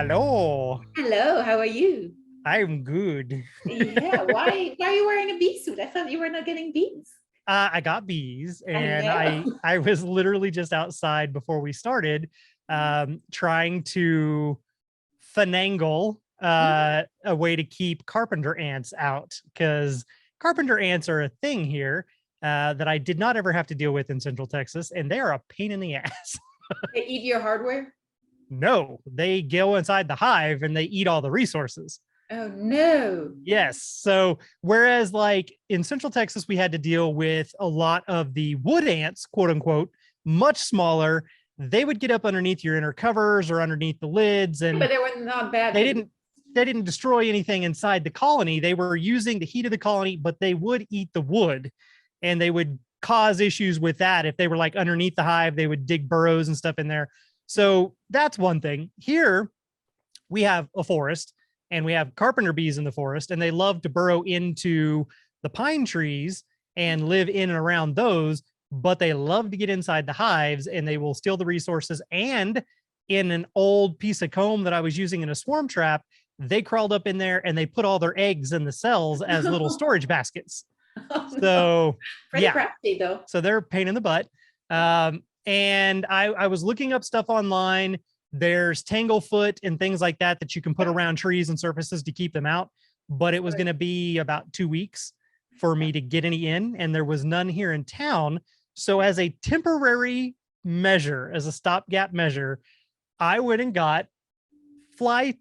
Hello, Hello, how are you? I'm good. Yeah, why are you wearing a bee suit? I thought you were not getting bees. I got bees, I and know. I was literally just outside before we started, trying to finagle a way to keep carpenter ants out because carpenter ants are a thing here that I did not ever have to deal with in Central Texas, and they are a pain in the ass. They eat your hardware? No, they go inside the hive and they eat all the resources. Oh no. Yes. So whereas like in Central Texas, we had to deal with a lot of the wood ants, quote unquote, much smaller. They would get up underneath your inner covers or underneath the lids, But and they were not bad they for the didn't they didn't destroy anything inside the colony. They were using the heat of the colony, but they would eat the wood, and they would cause issues with that. If they were like underneath the hive, they would dig burrows and stuff in there. So that's one thing. Here we have a forest and we have carpenter bees in the forest, and they love to burrow into the pine trees and live in and around those, but they love to get inside the hives and they will steal the resources. And in an old piece of comb that I was using in a swarm trap, they crawled up in there and they put all their eggs in the cells as little storage baskets. Oh no. So Pretty yeah, crafty though. so they're a pain in the butt. And I was looking up stuff online. There's tanglefoot and things like that that you can put around trees and surfaces to keep them out. But it was going to be about 2 weeks for me to get any in, and there was none here in town. So as a temporary measure, as a stopgap measure, I went and got fly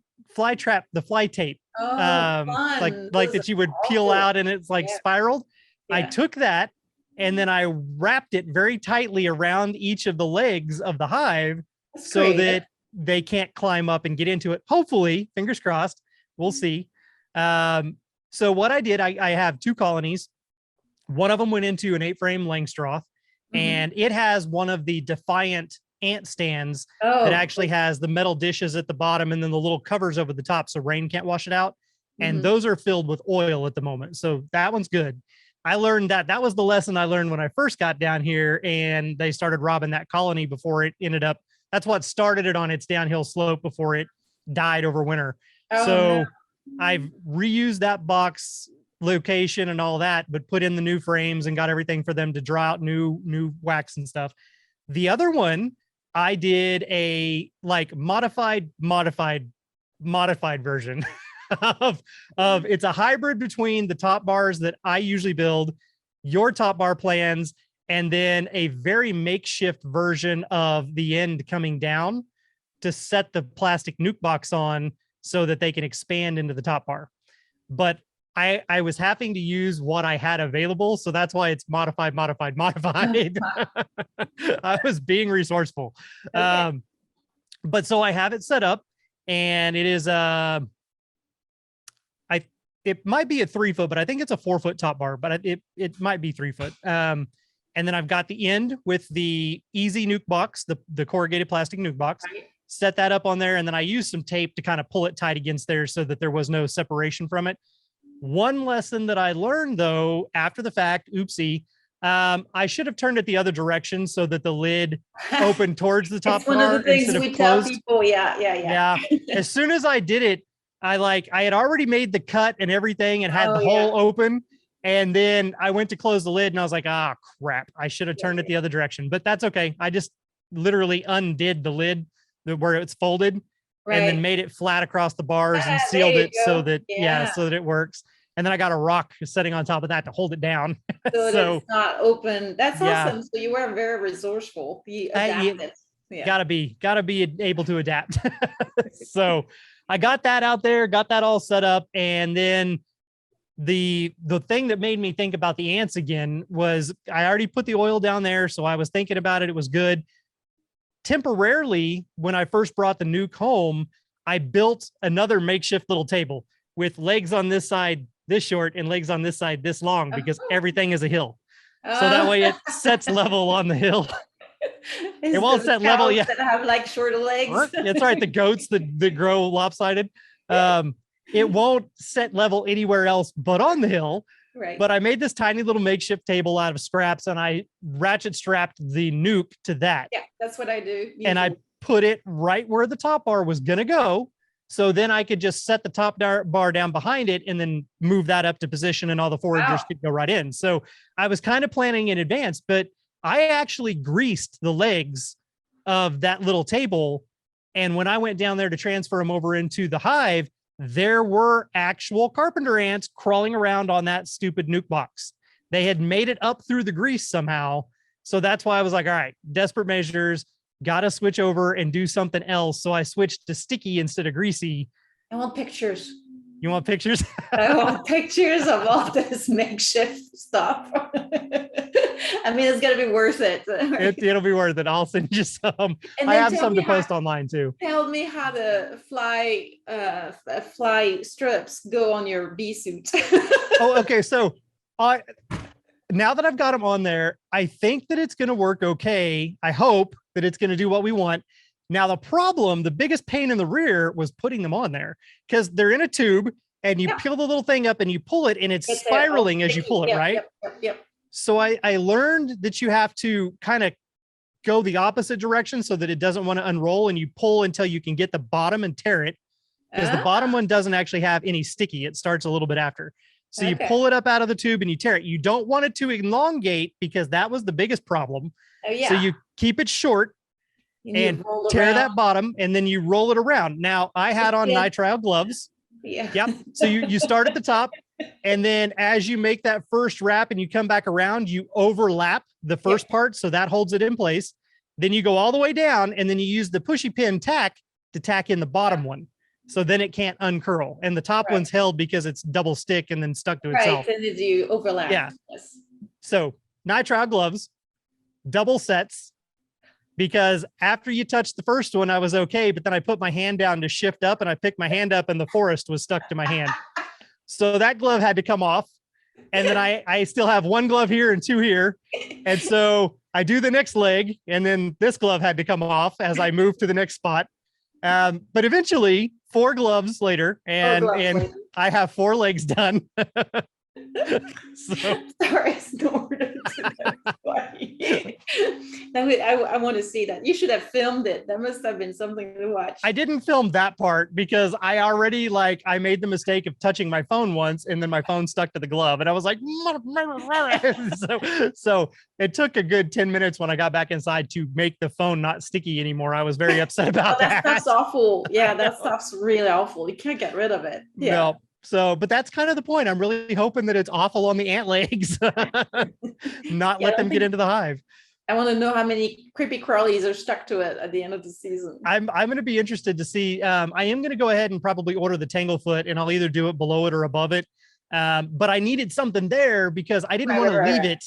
trap, the fly tape, Oh, fun. like Those that are you would peel awful. out and it's like Yeah, spiraled. I yeah. took that and then I wrapped it very tightly around each of the legs of the hive That's so creative. that they can't climb up and get into it. Hopefully, fingers crossed, we'll see. So what I did, I have two colonies. One of them went into an 8-frame Langstroth, Mhm. and it has one of the Defiant ant stands that Oh, actually has the metal dishes at the bottom and then the little covers over the top so rain can't wash it out. And mhm. those are filled with oil at the moment. So that one's good. I learned that was the lesson I learned when I first got down here and they started robbing that colony before it ended up. That's what started it on its downhill slope before it died over winter. Oh no. So I've reused that box location and all that, but put in the new frames and got everything for them to draw out new wax and stuff. The other one, I did a like modified version of it's a hybrid between the top bars that I usually build, your top bar plans, and then a very makeshift version of the end coming down to set the plastic nuke box on so that they can expand into the top bar. But I was having to use what I had available. So that's why it's modified. I was being resourceful. Okay. But so I have it set up, and it is it might be a 3 foot, but I think it's a 4 foot top bar, but it might be 3 foot. And then I've got the end with the easy nuke box, the corrugated plastic nuke box, Right. set that up on there. And then I used some tape to kind of pull it tight against there so that there was no separation from it. One lesson that I learned though, after the fact, oopsie, I should have turned it the other direction so that the lid opened towards the top It's one of the bar things instead of we tell closed. people. Yeah, yeah, Yeah. yeah. As soon as I did it, I had already made the cut and everything and had Oh the yeah. hole open. And then I went to close the lid and I was like, ah, crap. I should have turned it Yeah. the other direction, but that's okay. I just literally undid the lid where it's folded and then Right. made it flat across the bars and There sealed you it so go. that, yeah, Yeah. so that it works. And then I got a rock setting on top of that to hold it down. So that So it's not open. That's yeah, awesome. So you were very resourceful. You you adapted. Yeah. gotta be able to adapt. So I got that out there, got that all set up. And then the thing that made me think about the ants again was I already put the oil down there. So I was thinking about it. It was good. Temporarily, when I first brought the nuke home, I built another makeshift little table with legs on this side this short and legs on this side this long because everything is a hill. So that Oh. way it sets level on the hill. It Is won't the set level. cows Yeah. that have like shorter legs. That's right. The goats that grow lopsided. It won't set level anywhere else but on the hill. Right. But I made this tiny little makeshift table out of scraps and I ratchet strapped the nuke to that. Yeah, that's what I do. And I Usually. put it right where the top bar was going to go. So then I could just set the top bar down behind it and then move that up to position and all the foragers could go right in. So I was kind of planning in advance, but I actually greased the legs of that little table. And when I went down there to transfer them over into the hive, there were actual carpenter ants crawling around on that stupid nuke box. They had made it up through the grease somehow. So that's why I was like, all right, desperate measures, got to switch over and do something else. So I switched to sticky instead of greasy. I want pictures. You want pictures? I want pictures of all this makeshift stuff. I mean, it's going to be worth it. It'll be worth it. I'll send you some. And I have some to post online too. Tell me how the fly strips go on your bee suit. Oh, okay. So now that I've got them on there, I think that it's going to work okay. I hope that it's going to do what we want. Now, the biggest pain in the rear was putting them on there because they're in a tube and you peel the little thing up and you pull it and it's spiraling as you pull it, right? Yep. So I learned that you have to kind of go the opposite direction so that it doesn't want to unroll, and you pull until you can get the bottom and tear it, because the bottom one doesn't actually have any sticky. It starts a little bit after. So you pull it up out of the tube and you tear it. You don't want it to elongate because that was the biggest problem. Oh, yeah. So you keep it short and tear that bottom, and then you roll it around. Now, I had on nitrile gloves. Yeah. Yep. So you start at the top, and then as you make that first wrap and you come back around, you overlap the first part. So that holds it in place. Then you go all the way down, and then you use the pushy pin tack to tack in the bottom one. So then it can't uncurl. And the top one's held because it's double stick and then stuck to itself. Right, and then you overlap. Yeah. Yes. So nitrile gloves, double sets, because after you touched the first one, I was okay. But then I put my hand down to shift up, and I picked my hand up and the forest was stuck to my hand. So that glove had to come off. And then I still have one glove here and two here. And so I do the next leg, and then this glove had to come off as I move to the next spot. But eventually 4 gloves later, and I have 4 legs done. So sorry, I snorted. I want to see that. You should have filmed it. That must have been something to watch. I didn't film that part because I already I made the mistake of touching my phone once, and then my phone stuck to the glove, and I was like, so it took a good 10 minutes when I got back inside to make the phone not sticky anymore. I was very upset about that. That's awful. Yeah, that stuff's really awful. You can't get rid of it. Yeah. No. So, but that's kind of the point. I'm really hoping that it's awful on the ant legs, not let them get into the hive. I want to know how many creepy crawlies are stuck to it at the end of the season. I'm going to be interested to see. I am going to go ahead and probably order the Tanglefoot, and I'll either do it below it or above it. But I needed something there because I didn't want to leave it,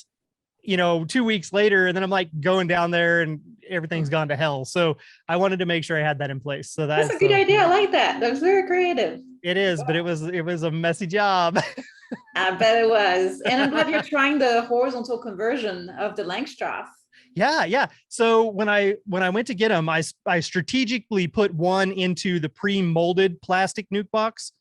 2 weeks later, and then I'm like going down there and everything's gone to hell. So I wanted to make sure I had that in place. So that's a good idea. I like that. That was very creative. It is, but it was a messy job. I bet it was. And I'm glad you're trying the horizontal conversion of the Langstrath. Yeah. So when I went to get them, I strategically put one into the pre-molded plastic nuke box.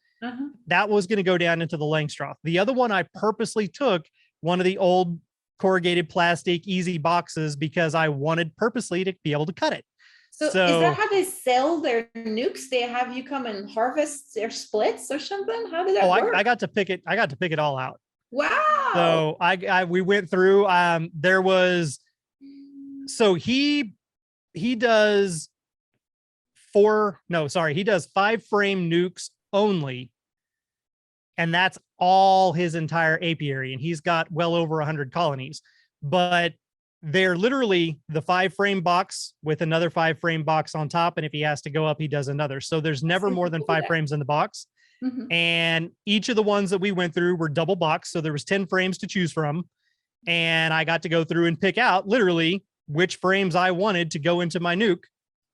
That was going to go down into the Langstrath. The other one, I purposely took one of the old corrugated plastic easy boxes because I wanted purposely to be able to cut it. So is that how they sell their nukes? They have you come and harvest their splits or something? How did that work? I got to pick it all out. Wow. So we went through, there was, so he does 5 frame nukes only. And that's all his entire apiary. And he's got well over 100 colonies, but they're literally the 5 frame box with another 5 frame box on top. And if he has to go up, he does another. So there's never more than 5 frames in the box. And each of the ones that we went through were double box. So there was 10 frames to choose from. And I got to go through and pick out literally which frames I wanted to go into my nuke.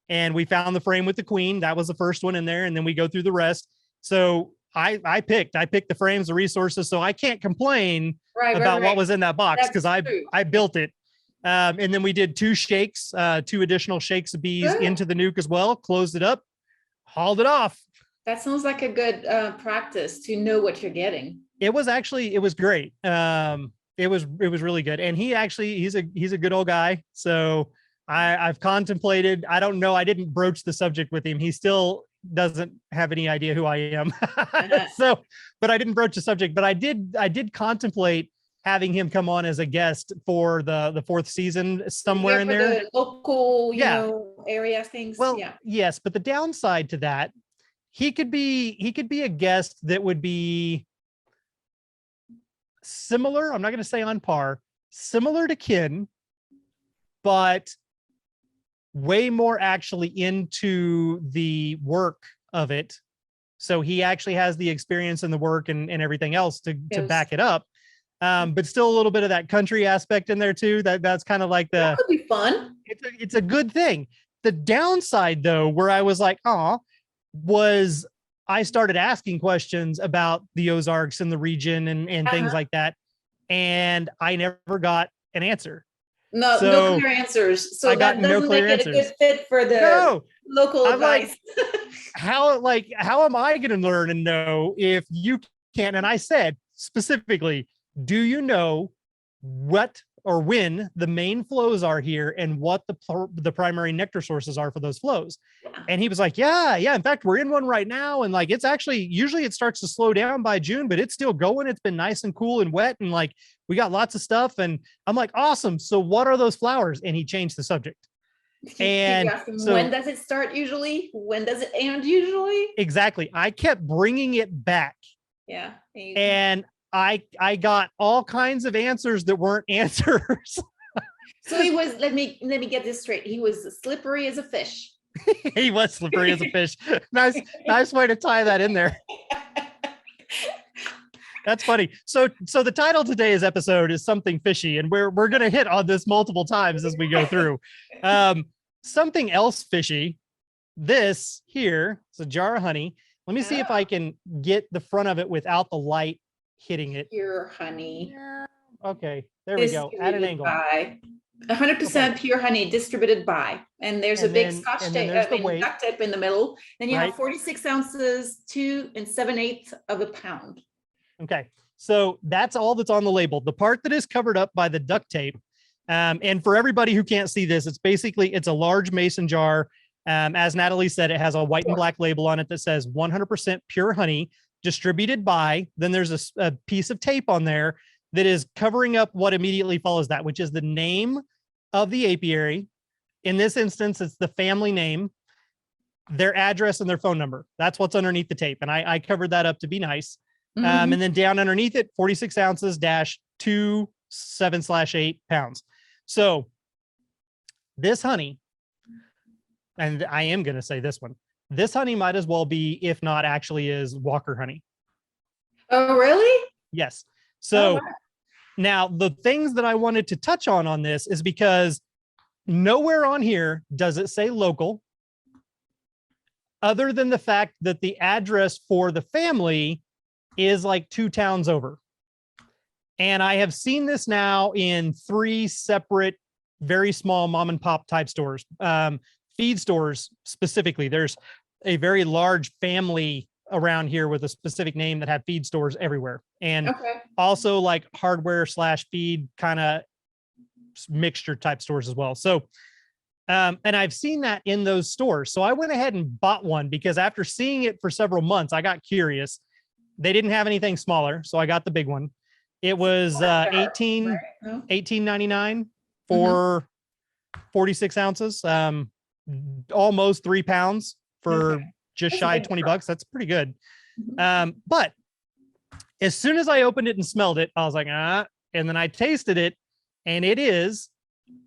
And we found the frame with the queen. That was the first one in there. And then we go through the rest. So I picked the frames, the resources. So I can't complain about what was in that box because I built it. And then we did 2 shakes, 2 additional shakes of bees into the nuke as well, closed it up, hauled it off. That sounds like a good practice to know what you're getting. It was great. It was really good. And he's a good old guy. So I've contemplated, I don't know. I didn't broach the subject with him. He still doesn't have any idea who I am. So, but I didn't broach the subject, but I did contemplate having him come on as a guest for the fourth season somewhere in there. The local, you know, area things. Well, yes, but the downside to that, he could be a guest that would be similar. I'm not going to say on par, similar to Kin, but way more actually into the work of it. So he actually has the experience in the work and everything else to back it up. But still a little bit of that country aspect in there too. That's kind of like that could be fun. It's a good thing. The downside though, where I was like, was I started asking questions about the Ozarks and the region and things like that. And I never got an answer. No clear answers. So that doesn't make it a good fit for the local advice. Like, how am I going to learn and know if you can't? And I said specifically, do you know what or when the main flows are here and what the primary nectar sources are for those flows? And he was like, yeah. In fact, we're in one right now. And like, it's actually, usually it starts to slow down by June, but it's still going. It's been nice and cool and wet. And like, we got lots of stuff. And I'm like, awesome. So what are those flowers? And he changed the subject. And so, when does it start usually? When does it end usually? Exactly. I kept bringing it back. Yeah. And I got all kinds of answers that weren't answers. So he was, let me get this straight. He was slippery as a fish. He was slippery as a fish. Nice way to tie that in there. That's funny. So the title of today's episode is Something Fishy, and we're going to hit on this multiple times as we go through. Something else fishy. This here is a jar of honey. Let me see if I can get the front of it without the light hitting it. Pure honey. Okay, there we go. At an angle. 100% pure honey distributed by, and there's a big Scotch tape, duct tape in the middle. Then you have 46 ounces, 2 7/8 of a pound. Okay, so that's all that's on the label. The part that is covered up by the duct tape, and for everybody who can't see this, it's a large mason jar. As Natalie said, it has a white and black label on it that says 100% pure honey distributed by. Then there's a piece of tape on there that is covering up what immediately follows that, which is the name of the apiary. In this instance, it's the family name, their address, and their phone number. That's what's underneath the tape. And I covered that up to be nice. And then down underneath it, 46 ounces -2 7/8 pounds. So this honey, and I am going to say this one, this honey might as well be, if not actually is, Walker honey. Oh, really? Yes. So now the things that I wanted to touch on this is because nowhere on here does it say local, other than the fact that the address for the family is like 2 towns over. And I have seen this now in 3 separate, very small mom and pop type stores, feed stores specifically. There's a very large family around here with a specific name that have feed stores everywhere. And also like hardware / feed kind of mixture type stores as well. So, and I've seen that in those stores. So I went ahead and bought one because after seeing it for several months, I got curious. They didn't have anything smaller, so I got the big one. It was $18.99 for 46 ounces, almost 3 pounds for just shy of $20. That's pretty good. But as soon as I opened it and smelled it, I was like, and then I tasted it, and it is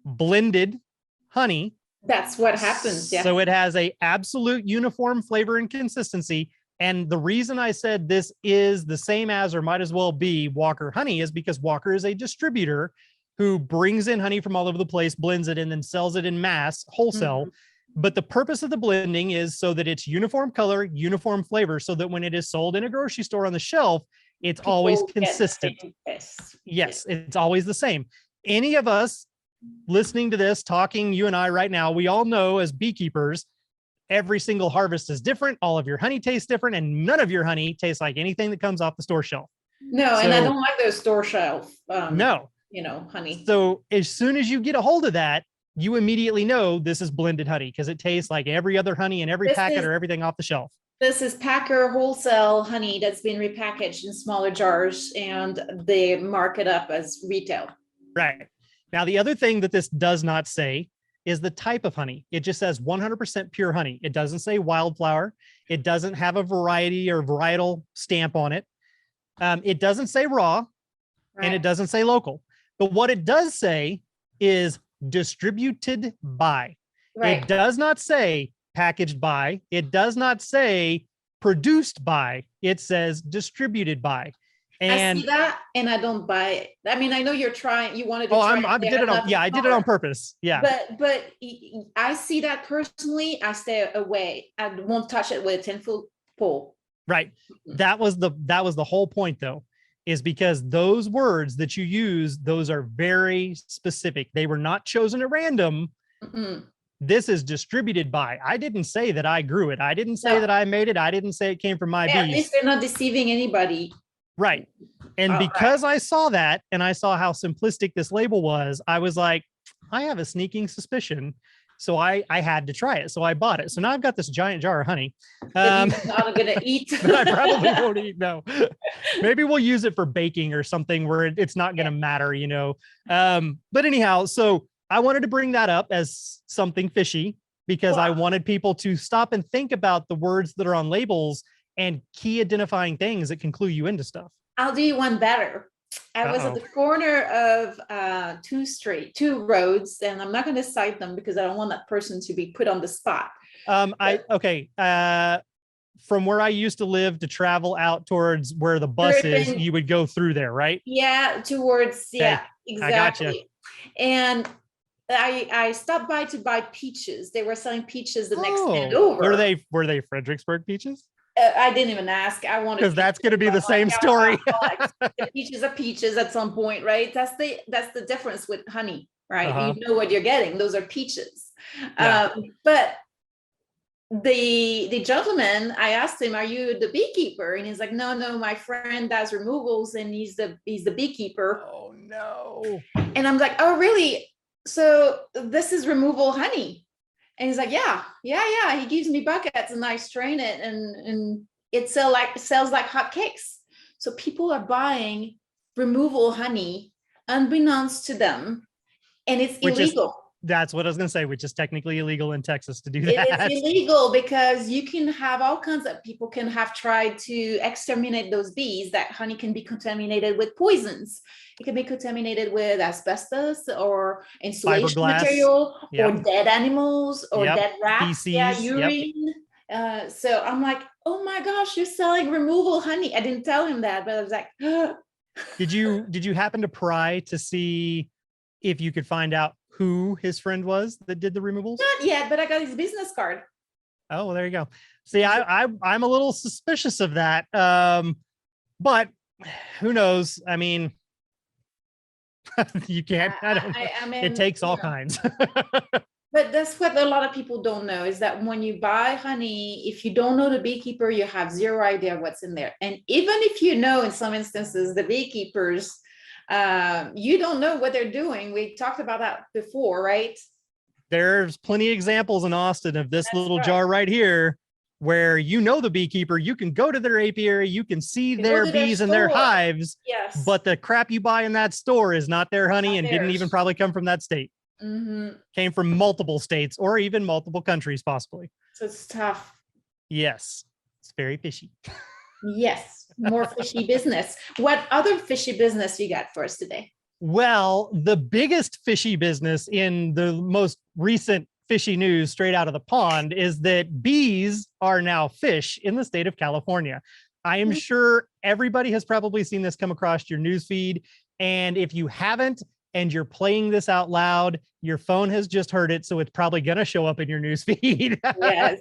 blended honey. That's what happens. Yeah. So it has a absolute uniform flavor and consistency. And the reason I said this is the same as, or might as well be, Walker honey is because Walker is a distributor who brings in honey from all over the place, blends it, and then sells it in mass wholesale. But the purpose of the blending is so that it's uniform color, uniform flavor, so that when it is sold in a grocery store on the shelf, it's always consistent. Yes, it's always the same. Any of us listening to this, talking, you and I right now, we all know as beekeepers, every single harvest is different. All of your honey tastes different, and none of your honey tastes like anything that comes off the store shelf. No, and I don't like those store shelf. No, honey. So as soon as you get a hold of that, you immediately know this is blended honey because it tastes like every other honey in every packet or everything off the shelf. This is Packer wholesale honey that's been repackaged in smaller jars, and they mark it up as retail. Right. Now, the other thing that this does not say is the type of honey. It just says 100% pure honey. It doesn't say wildflower. It doesn't have a variety or varietal stamp on it. It doesn't say raw, and it doesn't say local. But what it does say is distributed by. It does not say packaged by. It does not say produced by. It says distributed by. And I see that, and I don't buy it. I mean, I know you're trying. You wanted to. I did it on. Yeah, I did it on purpose. Yeah. But I see that personally. I stay away. I won't touch it with a 10-foot pole. Right. That was the whole point, though, is because those words that you use, those are very specific. They were not chosen at random. This is distributed by. I didn't say that I grew it. I didn't say that I made it. I didn't say it came from my bees. At least they're not deceiving anybody. Right. And because I saw that and I saw how simplistic this label was, I was like, I have a sneaking suspicion. So I had to try it. So I bought it. So now I've got this giant jar of honey. I'm not going to eat. I probably won't eat. No. Maybe we'll use it for baking or something where it's not going to matter, you know. But anyhow, so I wanted to bring that up as something fishy because I wanted people to stop and think about the words that are on labels and key identifying things that can clue you into stuff. I'll do you one better. I was at the corner of two roads, and I'm not going to cite them because I don't want that person to be put on the spot. From where I used to live to travel out towards where the bus is, you would go through there, right? Yeah, towards, okay. Exactly. I gotcha. And I stopped by to buy peaches. They were selling peaches the next stand over. Were they Fredericksburg peaches? I didn't even ask. I wanted, because that's going to be the same story. Peaches are peaches at some point, right? That's the difference with honey, right? You know what you're getting. Those are peaches. But the gentleman, I asked him, "Are you the beekeeper?" And he's like, "No, my friend does removals, and he's the beekeeper." Oh no! And I'm like, "Oh really? So this is removal honey?" And he's like, yeah. He gives me buckets and I strain it, and it sells like hotcakes. So people are buying removal honey unbeknownst to them, and it's illegal. That's what I was going to say, which is technically illegal in Texas to do that. It's illegal because you can have all kinds of people can have tried to exterminate those bees. That honey can be contaminated with poisons. It can be contaminated with asbestos or insulation material or dead animals or dead rats, urine. So I'm like, oh my gosh, you're selling removal honey. I didn't tell him that, but I was like, Did you happen to pry to see if you could find out who his friend was that did the removals? Not yet, but I got his business card. Oh, well, there you go. See, I'm a little suspicious of that. But who knows? I mean, you can't. I mean, it takes all kinds. But that's what a lot of people don't know, is that when you buy honey, if you don't know the beekeeper, you have zero idea what's in there. And even if you know, in some instances, the beekeepers, you don't know what they're doing. We talked about that before, right? There's plenty of examples in Austin of this little jar right here, where you know the beekeeper, you can go to their apiary, you can see their bees and their hives, but the crap you buy in that store is not their honey and didn't even probably come from that state. Came from multiple states or even multiple countries, possibly. So it's tough. Yes, it's very fishy. Yes, more fishy business. What other fishy business you got for us today? Well, the biggest fishy business in the most recent fishy news straight out of the pond is that bees are now fish in the state of California. I am sure everybody has probably seen this come across your news feed. And if you haven't, and you're playing this out loud, your phone has just heard it. So it's probably going to show up in your news feed. Yes.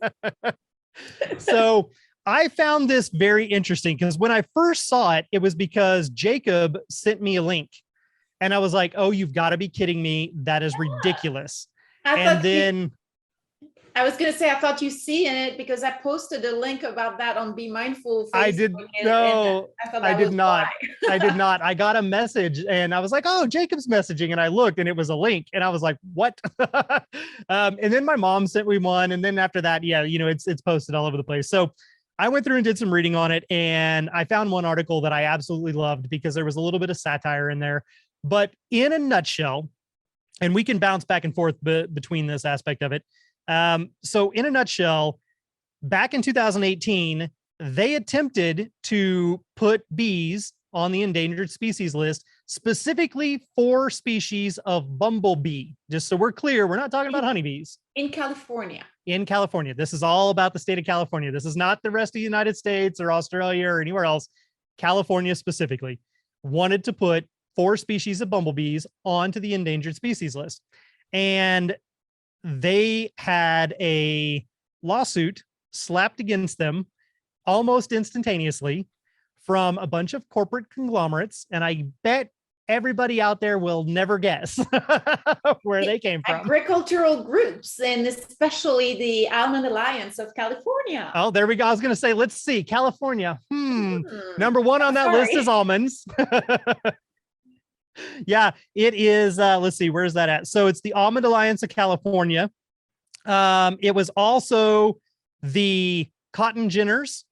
So I found this very interesting because when I first saw it, it was because Jacob sent me a link and I was like, oh, you've got to be kidding me. That is ridiculous. I I was going to say, I thought you see in it because I posted a link about that on Be Mindful Facebook. I did no, I did not. I did not. I got a message and I was like, oh, Jacob's messaging. And I looked and it was a link and I was like, what? And then my mom sent me one. And then after that, yeah, you know, it's posted all over the place. So I went through and did some reading on it. And I found one article that I absolutely loved because there was a little bit of satire in there. But in a nutshell, and we can bounce back and forth between this aspect of it. So in a nutshell, back in 2018, they attempted to put bees on the endangered species list, specifically 4 species of bumblebee. Just so we're clear, we're not talking about honeybees. In California. In California. This is all about the state of California. This is not the rest of the United States or Australia or anywhere else. California specifically wanted to put 4 species of bumblebees onto the endangered species list. And they had a lawsuit slapped against them almost instantaneously from a bunch of corporate conglomerates. And I bet everybody out there will never guess where they came from. Agricultural groups, and especially the Almond Alliance of California. Oh, there we go. I was going to say, let's see. California. Number 1 on that list is almonds. Yeah, it is. Let's see, where's that at? So it's the Almond Alliance of California. It was also the cotton ginners,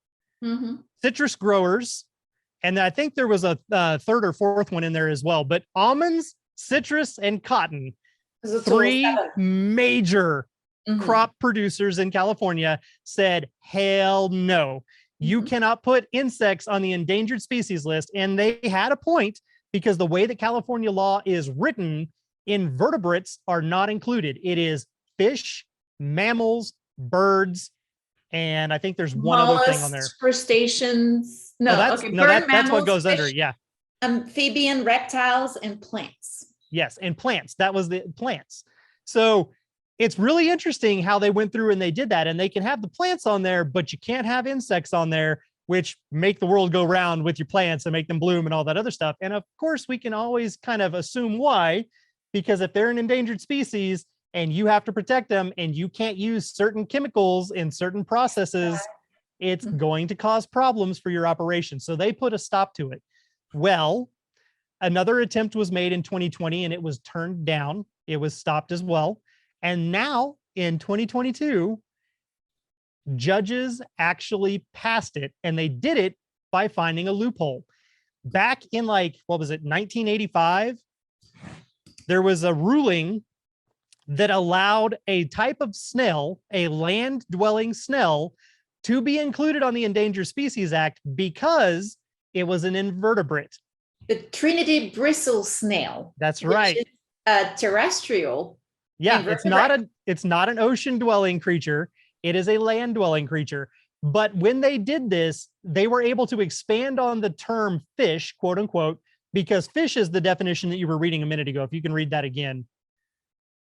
citrus growers, and I think there was a 3rd or 4th one in there as well. But almonds, citrus, and cotton, 3 major crop producers in California said, hell no, you cannot put insects on the endangered species list. And they had a point, because the way that California law is written, invertebrates are not included. It is fish, mammals, birds, and I think there's one other thing on there. Crustaceans. No, that's what goes under. Yeah. Amphibian, reptiles, and plants. Yes, and plants. That was the plants. So it's really interesting how they went through and they did that. And they can have the plants on there, but you can't have insects on there, which make the world go round with your plants and make them bloom and all that other stuff. And of course, we can always kind of assume why, because if they're an endangered species and you have to protect them and you can't use certain chemicals in certain processes, it's going to cause problems for your operation. So they put a stop to it. Well, another attempt was made in 2020 and it was turned down. It was stopped as well. And now in 2022, judges actually passed it, and they did it by finding a loophole. Back in 1985, there was a ruling that allowed a type of snail, a land-dwelling snail, to be included on the Endangered Species Act because it was an invertebrate. The Trinity bristle snail. That's right. Which is terrestrial. Yeah, it's not an ocean-dwelling creature. It is a land-dwelling creature. But when they did this, they were able to expand on the term fish, quote unquote, because fish is the definition that you were reading a minute ago. If you can read that again.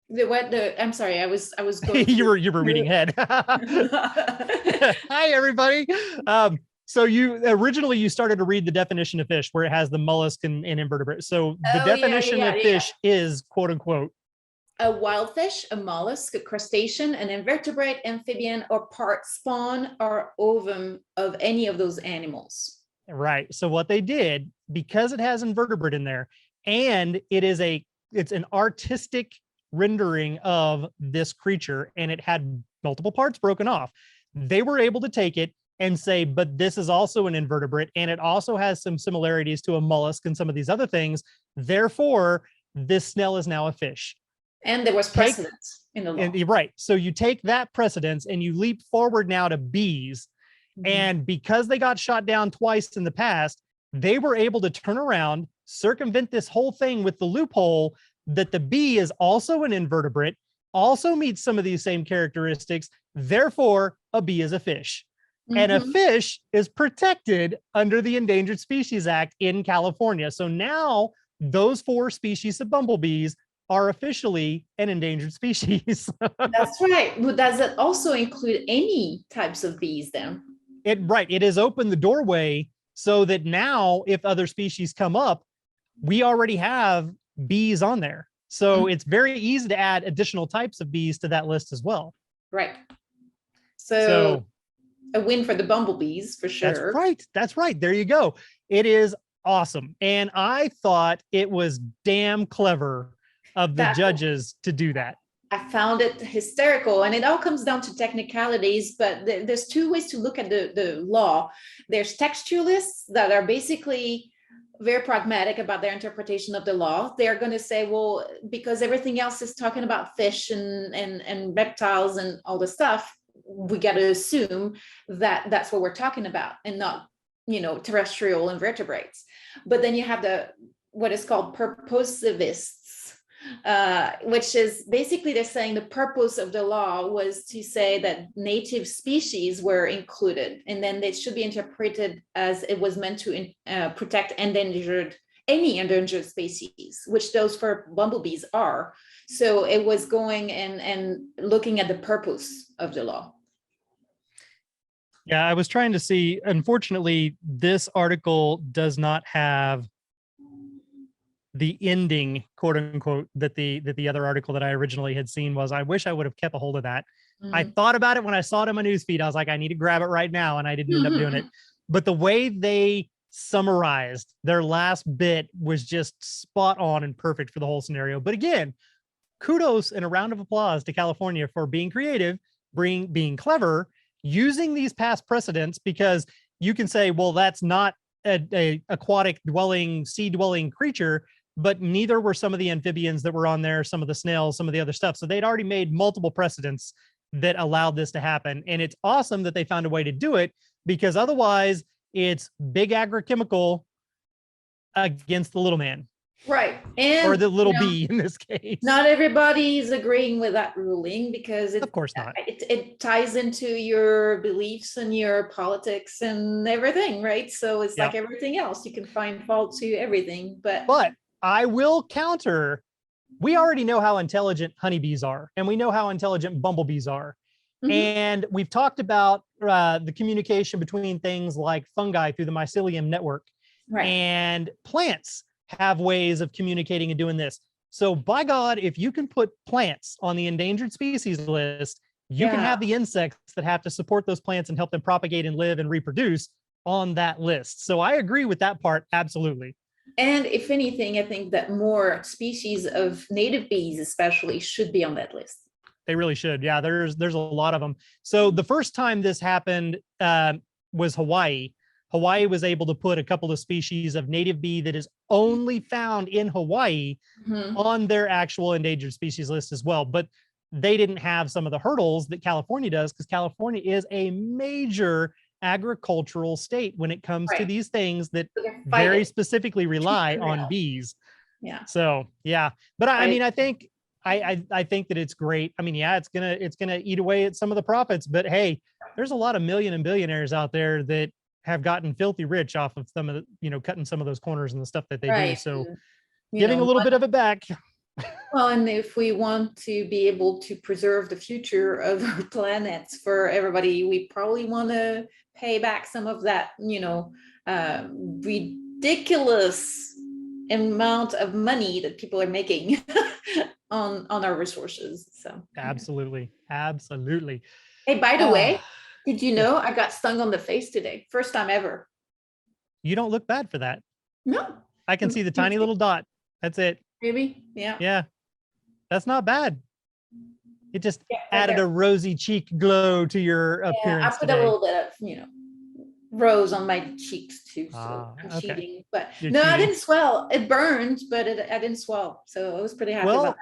I'm sorry, I was going you were reading ahead. Hi, everybody. So you started to read the definition of fish where it has the mollusk and invertebrate. So the definition of fish is, quote unquote, a wild fish, a mollusk, a crustacean, an invertebrate, amphibian, or part spawn or ovum of any of those animals. Right. So what they did, because it has invertebrate in there, and it's an artistic rendering of this creature, and it had multiple parts broken off, they were able to take it and say, but this is also an invertebrate, and it also has some similarities to a mollusk and some of these other things. Therefore, this snail is now a fish. And there was precedence in the law. Right. So you take that precedence and you leap forward now to bees. And because they got shot down twice in the past, they were able to turn around, circumvent this whole thing with the loophole that the bee is also an invertebrate, also meets some of these same characteristics. Therefore, a bee is a fish. And a fish is protected under the Endangered Species Act in California. So now those 4 species of bumblebees are officially an endangered species. That's right. Well, does it also include any types of bees then? It has opened the doorway so that now if other species come up, we already have bees on there. So it's very easy to add additional types of bees to that list as well. Right. So So a win for the bumblebees for that's sure. right. That's right. There you go. It is awesome. And I thought it was damn clever of the That judges to do that. I found it hysterical, and it all comes down to technicalities. But there's two ways to look at the law. There's textualists that are basically very pragmatic about their interpretation of the law. They're going to say, well, because everything else is talking about fish and reptiles and all the stuff, we got to assume that that's what we're talking about, and not, terrestrial invertebrates. But then you have what is called purposivists, which is basically they're saying the purpose of the law was to say that native species were included, and then they should be interpreted as it was meant to protect any endangered species, which those for bumblebees are. So it was going and looking at the purpose of the law. Yeah, I was trying to see. Unfortunately, this article does not have the ending, quote unquote, that the other article that I originally had seen was. I wish I would have kept a hold of that. I thought about it when I saw it on my newsfeed. I was like, I need to grab it right now, and I didn't end up doing it. But the way they summarized their last bit was just spot on and perfect for the whole scenario. But again, kudos and a round of applause to California for being creative, being clever, using these past precedents, because you can say, well, that's not a aquatic dwelling, sea dwelling creature, but neither were some of the amphibians that were on there, some of the snails, some of the other stuff. So they'd already made multiple precedents that allowed this to happen. And it's awesome that they found a way to do it, because otherwise it's big agrochemical against the little man. Right. And or the little bee in this case. Not everybody is agreeing with that ruling, because of course not. It ties into your beliefs and your politics and everything, right? So it's like everything else. You can find fault to everything, but I will counter. We already know how intelligent honeybees are, and we know how intelligent bumblebees are. And we've talked about the communication between things like fungi through the mycelium network, and plants have ways of communicating and doing this. So by God, if you can put plants on the endangered species list, you can have the insects that have to support those plants and help them propagate and live and reproduce on that list. So I agree with that part. Absolutely. And if anything, I think that more species of native bees especially should be on that list. They really should. Yeah, there's a lot of them. So the first time this happened was Hawaii. Hawaii was able to put a couple of species of native bee that is only found in Hawaii on their actual endangered species list as well. But they didn't have some of the hurdles that California does, because California is a major agricultural state when it comes to these things that very specifically rely on bees. Yeah. So, yeah. But I mean, I think that it's great. I mean, yeah, it's gonna eat away at some of the profits, but hey, there's a lot of million and billionaires out there that have gotten filthy rich off of some of the, cutting some of those corners and the stuff that they do. So giving a little bit of it back. Well, and if we want to be able to preserve the future of our planets for everybody, we probably want to pay back some of that, ridiculous amount of money that people are making on our resources. So absolutely. Hey, by the way, did you know I got stung on the face today? First time ever. You don't look bad for that. No. I can see the tiny little dot. That's it. Maybe. Yeah. Yeah. That's not bad. It just added a rosy cheek glow to your appearance. I put a little bit of, rose on my cheeks too. So I'm cheating. But I didn't swell. It burned, but I didn't swell. So I was pretty happy about that.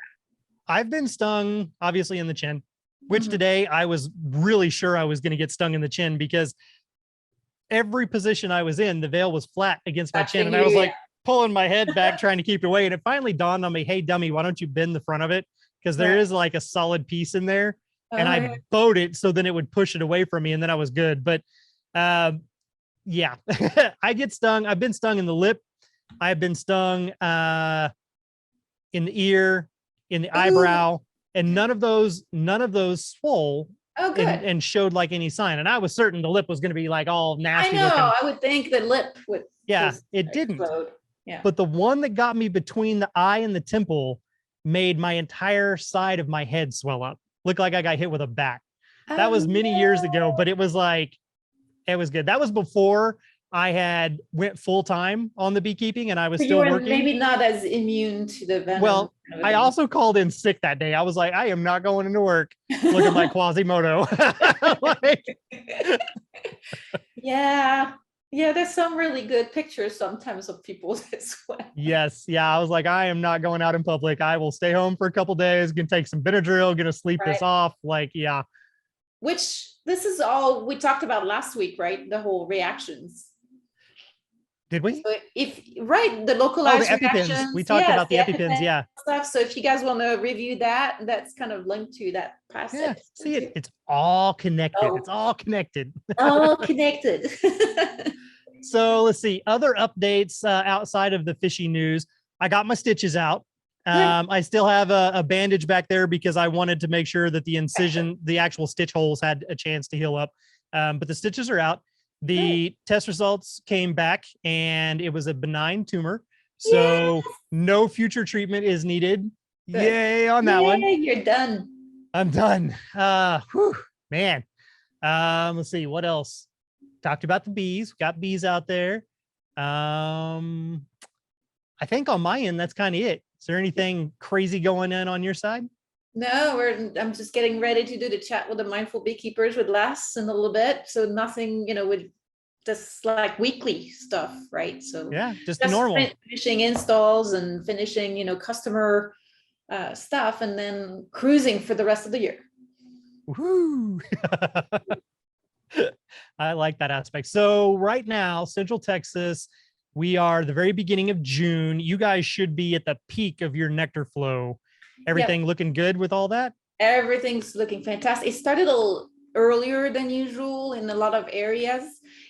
I've been stung, obviously, in the chin, which today I was really sure I was going to get stung in the chin, because every position I was in, the veil was flat against my chin. And I was like pulling my head back, trying to keep it away. And it finally dawned on me, hey, dummy, why don't you bend the front of it? Because there is like a solid piece in there. And I bowed it so then it would push it away from me. And then I was good. But yeah, I get stung. I've been stung in the lip. I've been stung in the ear, in the eyebrow, and none of those swole and showed like any sign. And I was certain the lip was going to be like all nasty. I know. Looking. I would think the lip would. Yeah, it didn't. Explode. Yeah. But the one that got me between the eye and the temple made my entire side of my head swell up. Looked like I got hit with a bat. That Oh was many years ago, but it was like, it was good. That was before I had went full time on the beekeeping and I was so you still were working. maybe not as immune to the venom Well, kind of a I thing. also called in sick that day. I was like, I am not going into work. Look at my Quasimodo. Like, Yeah. Yeah, there's some really good pictures sometimes of people that sweat. yes. Yeah. I was like, I am not going out in public. I will stay home for a couple days, gonna take some Benadryl, gonna sleep this Right. off. Like, yeah. Which this is all we talked about last week, right? The whole reactions. Did we? So if right, the Oh, the localized EpiPens. We reactions, talked yes, about the the EpiPens. EpiPen Yeah. stuff. So if you guys want to review that, that's kind of linked to that past Yeah. episode See it. too. It's all connected. Oh, It's all connected. all connected. So let's see other updates outside of the fishy news. I got my stitches out. Good. I still have a bandage back there because I wanted to make sure that the incision, the actual stitch holes had a chance to heal up. But the stitches are out. Good. The test results came back and it was a benign tumor. Yeah. So no future treatment is needed. Good. Yay on that one. Yeah, you're done. I'm done. Whew, man. Let's see what else. Talked about the bees. Got bees out there. I think on my end, that's kind of it. Is there anything crazy going on your side? No, I'm just getting ready to do the chat with the mindful beekeepers with Les in a little bit. So nothing, with just like weekly stuff, right? So Yeah, just just normal. finishing installs and finishing, customer stuff, and then cruising for the rest of the year. Woo! I like that aspect. So right now, Central Texas, we are the very beginning of June. You guys should be at the peak of your nectar flow. Everything Yep. looking good with all that? Everything's looking fantastic. It started a little earlier than usual in a lot of areas.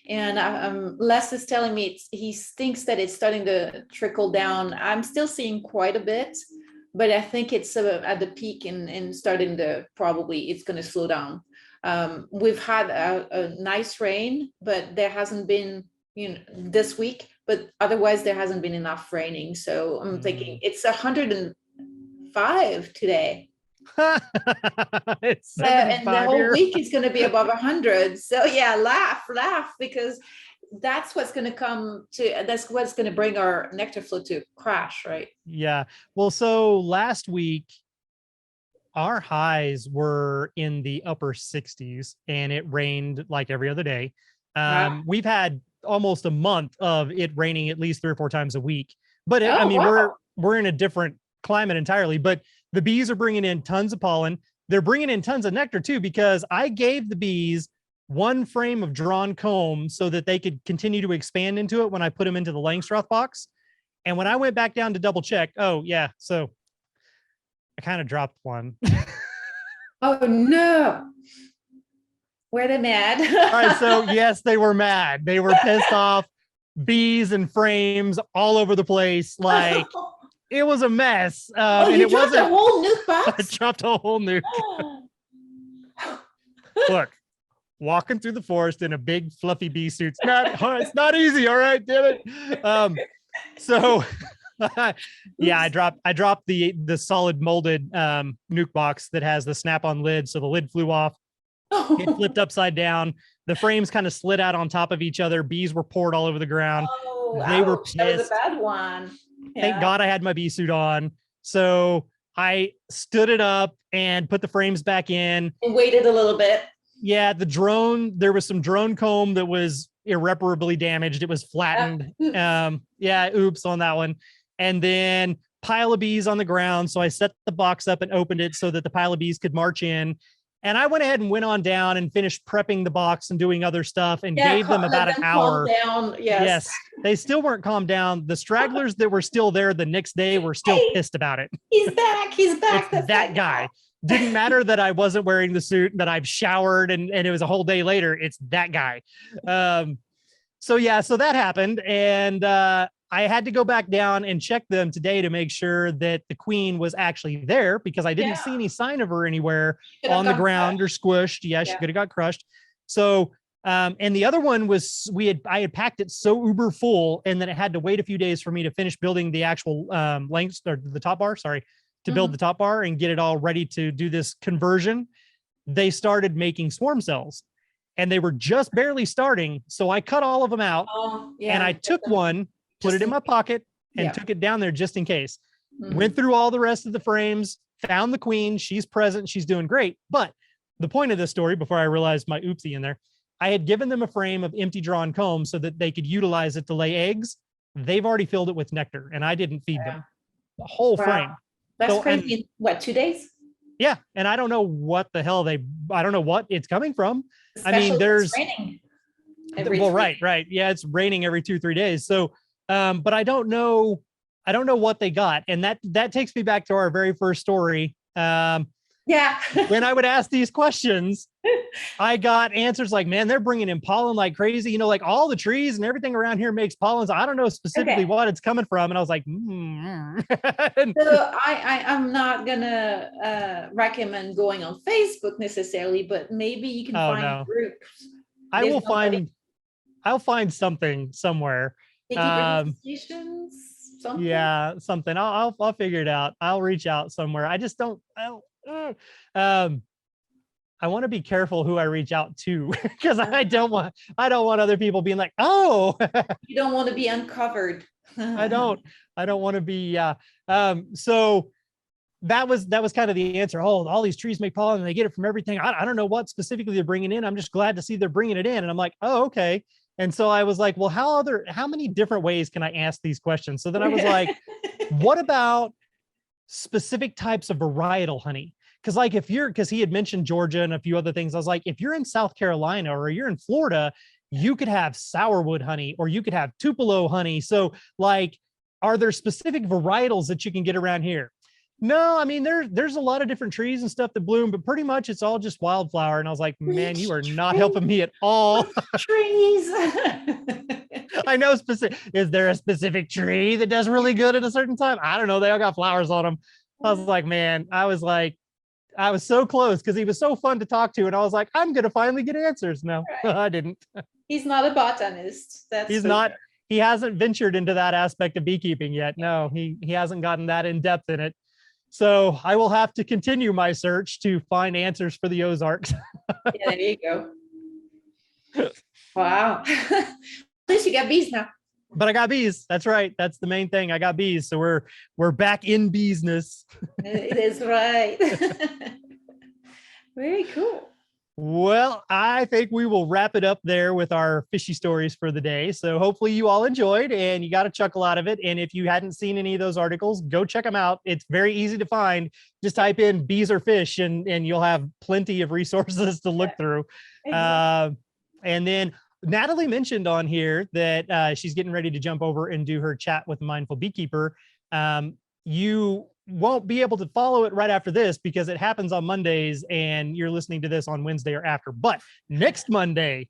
And Les is telling me he thinks that it's starting to trickle down. I'm still seeing quite a bit, but I think it's at the peak and starting to probably it's going to slow down. We've had a nice rain, but there hasn't been, this week, but otherwise there hasn't been enough raining. So I'm thinking it's 105 today. It's And the 75 whole here. week is going to be above 100. So yeah, laugh, because that's what's going to bring our nectar flow to crash, right? Yeah. Well, so last week, our highs were in the upper 60s and it rained like every other day. Wow. We've had almost a month of it raining at least 3 or 4 times a week. But I Oh, mean, wow. we're in a different climate entirely. But the bees are bringing in tons of pollen. They're bringing in tons of nectar too, because I gave the bees one frame of drawn comb so that they could continue to expand into it when I put them into the Langstroth box. And when I went back down to double check, oh yeah, so I kind of dropped one. Oh no. Were they mad? All right, so yes, they were mad. They were pissed off. Bees and frames all over the place. Like it was a mess. Oh, And you it dropped a wasn't. whole nuke I box? dropped a whole nuke. Look, walking through the forest in a big fluffy bee suit. It's not easy. All right, damn it. So yeah, I dropped the solid molded nuke box that has the snap-on lid. So the lid flew off. It flipped upside down. The frames kind of slid out on top of each other. Bees were poured all over the ground. Oh, They were ouch. That was a pissed. bad one. Thank Yeah. God I had my bee suit on. So I stood it up and put the frames back in. And waited a little bit. Yeah, the drone, there was some drone comb that was irreparably damaged. It was flattened. Oops. Yeah, oops on that one. And then pile of bees on the ground. So I set the box up and opened it so that the pile of bees could march in. And I went ahead and went on down and finished prepping the box and doing other stuff and Yeah, gave them let about an them hour. calm down. Yes. They still weren't calmed down. The stragglers that were still there the next day were still Hey, pissed about it. he's back. He's back. It's That's that guy. Didn't matter that I wasn't wearing the suit, that I've showered and it was a whole day later. It's that guy. So yeah, so that happened. And I had to go back down and check them today to make sure that the queen was actually there because I didn't see any sign of her anywhere on the ground or squished. Yeah, she could have got crushed. So and the other one was I had packed it so uber full and then it had to wait a few days for me to finish building the actual lengths or the top bar, sorry, to build the top bar and get it all ready to do this conversion. they started making swarm cells, and they were just barely starting. So I cut all of them out, and I took one, put it in my pocket, and took it down there just in case. Went through all the rest of the frames, found the queen. She's present. She's doing great. But the point of this story, before I realized my oopsie in there, I had given them a frame of empty drawn comb so that they could utilize it to lay eggs. They've already filled it with nectar, and I didn't feed them the whole frame. That's crazy. In what, 2 days? Yeah. And I don't know what the hell I don't know what it's coming from. Especially I mean, there's raining right. Yeah. It's raining every 2-3 days. So, but I don't know what they got. And that takes me back to our very first story. When I would ask these questions, I got answers like, man, they're bringing in pollen like crazy. You know, like all the trees and everything around here makes pollen. So I don't know specifically what it's coming from. And I was like, So I'm not gonna recommend going on Facebook necessarily, but maybe you can find groups. I'll find something somewhere. Something? Yeah, something. I'll figure it out. I'll reach out somewhere. I just don't. I want to be careful who I reach out to, because I don't want other people being like, oh, you don't want to be uncovered. I don't want to be. So that was kind of the answer. Oh, all these trees make pollen and they get it from everything. I don't know what specifically they're bringing in. I'm just glad to see they're bringing it in. And I'm like, oh, okay. And so I was like, well, how many different ways can I ask these questions? So then I was like, what about specific types of varietal honey? Because he had mentioned Georgia and a few other things. I was like, if you're in South Carolina or you're in Florida, you could have sourwood honey, or you could have Tupelo honey. So like, are there specific varietals that you can get around here? No, I mean, there's a lot of different trees and stuff that bloom, but pretty much it's all just wildflower. And I was like, man, you are not helping me at all. Trees. I know is there a specific tree that does really good at a certain time? I don't know. They all got flowers on them. I was like, man, I was so close because he was so fun to talk to. And I was like, I'm going to finally get answers. No, I didn't. He's not a botanist. He's not. Sure. He hasn't ventured into that aspect of beekeeping yet. No, he hasn't gotten that in depth in it. So I will have to continue my search to find answers for the Ozarks. Yeah, there you go. Wow. At least you got bees now. But I got bees. That's right. That's the main thing. I got bees. So we're back in business. It is right. Very cool. Well, I think we will wrap it up there with our fishy stories for the day. So hopefully you all enjoyed and you got a chuckle out of it. And if you hadn't seen any of those articles, go check them out. It's very easy to find. Just type in bees or fish and you'll have plenty of resources to look through. Exactly. And then Nathalie mentioned on here that she's getting ready to jump over and do her chat with Mindful Beekeeper. You won't be able to follow it right after this because it happens on Mondays and you're listening to this on Wednesday or after. But next Monday,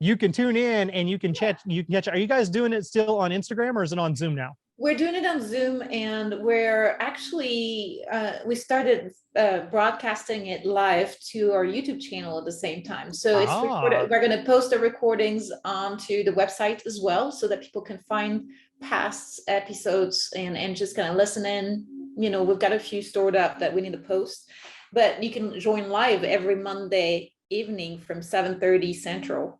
you can tune in and you can chat. Are you guys doing it still on Instagram or is it on Zoom now? We're doing it on Zoom, and we're actually, we started broadcasting it live to our YouTube channel at the same time. So it's recorded. We're going to post the recordings onto the website as well so that people can find past episodes and just kind of listen in. You know, we've got a few stored up that we need to post, but you can join live every Monday evening from 7:30 Central.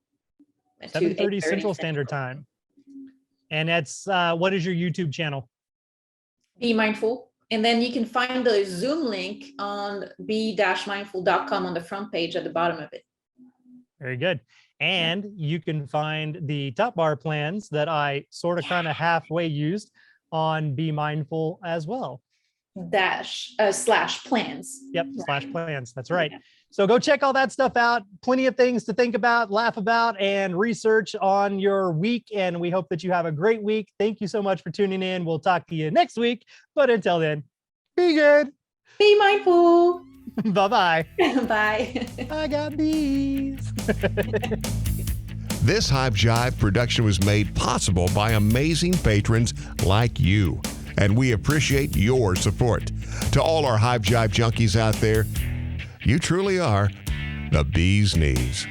7:30 Central Standard Time. And that's, what is your YouTube channel? Be Mindful. And then you can find the Zoom link on be-mindful.com on the front page at the bottom of it. Very good. And you can find the top bar plans that I sort of kind of halfway used on Be Mindful as well. /plans. Yep, /plans. That's right. So go check all that stuff out. Plenty of things to think about, laugh about, and research on your week. And we hope that you have a great week. Thank you so much for tuning in. We'll talk to you next week. But until then, be good. Be mindful. Bye-bye. Bye. I got bees. This Hive Jive production was made possible by amazing patrons like you. And we appreciate your support. To all our Hive Jive junkies out there, you truly are the bee's knees.